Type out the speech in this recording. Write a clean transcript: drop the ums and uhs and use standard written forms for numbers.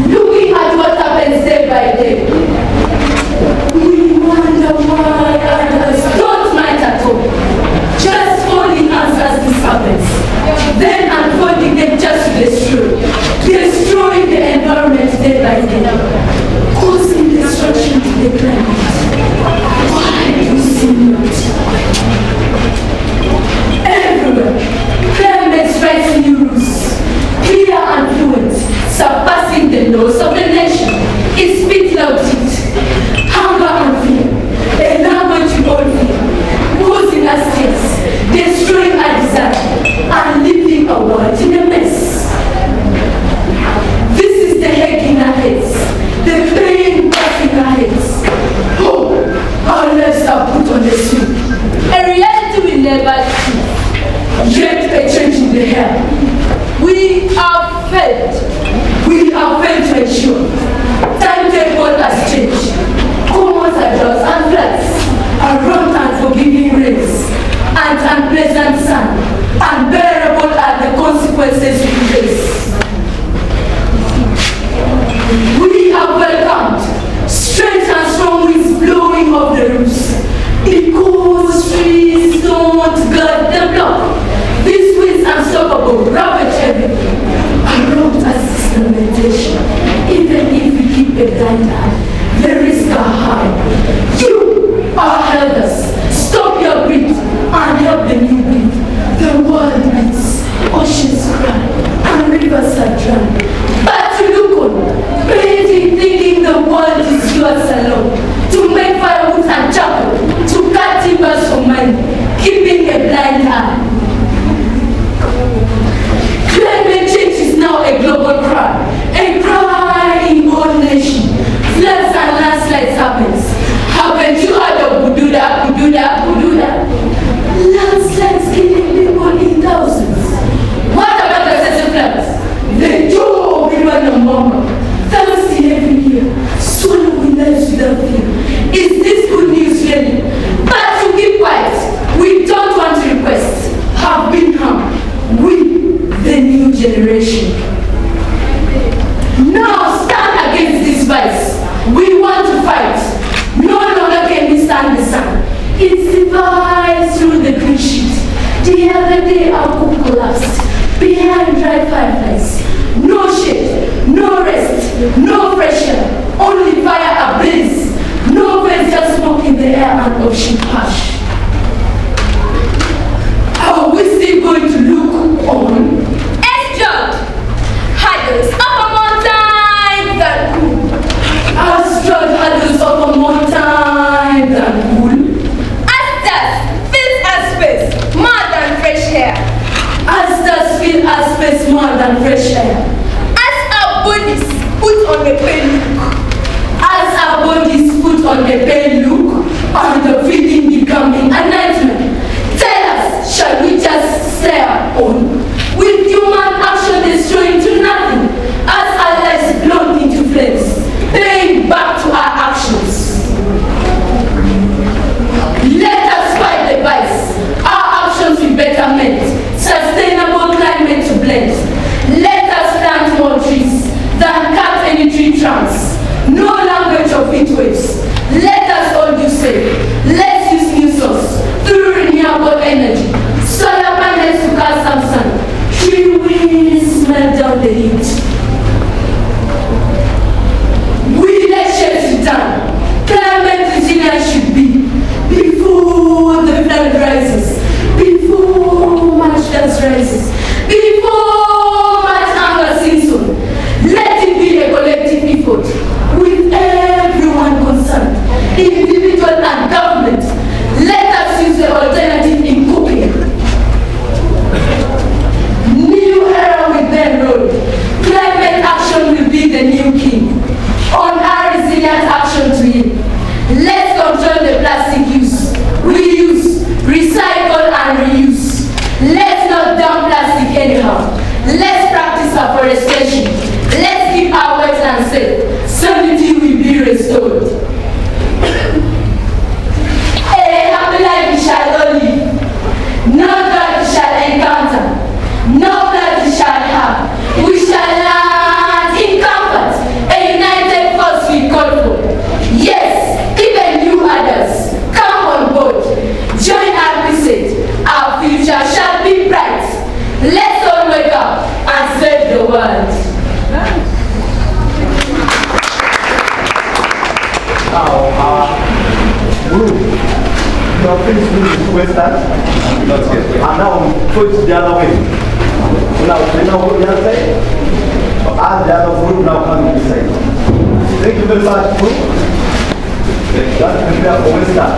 looking at what happens day by day. We wonder why others don't mind at all, just following us as this happens, then unfolding them just to destroying the environment day by day, causing destruction to the planet. Why do you see not? Everywhere, climate strikes new rules, clear and fluent, surpassing the laws of the nation. It speaks loud it, hunger and fear, a language we all fear, causing us tears, destroying our desire, and leaving our world in a mess. This is the head in our heads, the pain passing our heads. Oh, our lives are put on the swing. A reality we never see, yet a change in the air. We are failed. We have failed to ensure. Timetable has changed. Commons are droughts and floods, around unforgiving rains, and unpleasant sun. Unbearable are the consequences we face. We have welcomed strange and strong winds blowing off the roofs, because trees don't guard the block. These winds unstoppable, ravage everything. Around us is lamentation. Even if we keep a blind eye, the risks are high. You, our elders, stop your greed and help the new breed. The world beats, oceans cry, and rivers are dry. But to look on, painting, thinking the world is yours alone, to make firewood and charcoal, to cut timbers for money, keeping a blind eye. Climate change is now a global cry, a cry in all nations. Floods and landslides happens. Haven't you heard of Bududa, Bududa, Bududa? Landslides killing people in thousands. What about the excessive floods? The jaw of everyone and mama, thirsty every year, swallowing lives without fear. Is this good news really? But to keep quiet, we don't want to request, have been harmed. We, the new generation. Now stand against this vice. We want to fight. No longer can we stand the sun. It's divides through the green sheet. The other day our cook collapsed behind dry fireflies. No shade, no rest, no fresh air, only fire ablaze. No vents, smoke in the air and ocean hush. Are we still going to look on? Esjod! Hurdles up a mountain than cool. Esjod hurdles up a mountain than cool. Astas fills our space more than fresh air. Astas fill our space more than fresh air. As our bodies put on a pale look. As our bodies put on a pale look, and the feeling becoming a nightmare. Tell us, shall we just stare on? With human action destroying to nothing, as our lives blown into flames, paying back to our actions. Let us fight the vice. Our actions will betterment, sustainable climate to blend. Let us plant more trees than cut any tree trunks. No language of heat waves. Let us all do safe. Let's use new source through renewable energy. Solar panels to cast some sun. Tree winds melt down the heat. We let shades down. Climate resilience should be before the flood rises, before much dust rises, before much anger sinks on. Let it be a collective effort with everyone concerned, individual and government. Let us use the alternative in cooking. New era with them road. Climate action will be the new king. On our resilient action to him. Let's control the plastic use. Reuse, recycle and reuse. Let's not dump plastic anyhow. Let's practice afforestation. Let's keep our wetlands safe. Sanity will be restored. A happy life we shall all live. No God we shall encounter. No blood we shall have. We shall land understand? And now switch the other way. So now we now go the other side. And the other group now come this side. Thank you very much, group. Let's prepare for Western.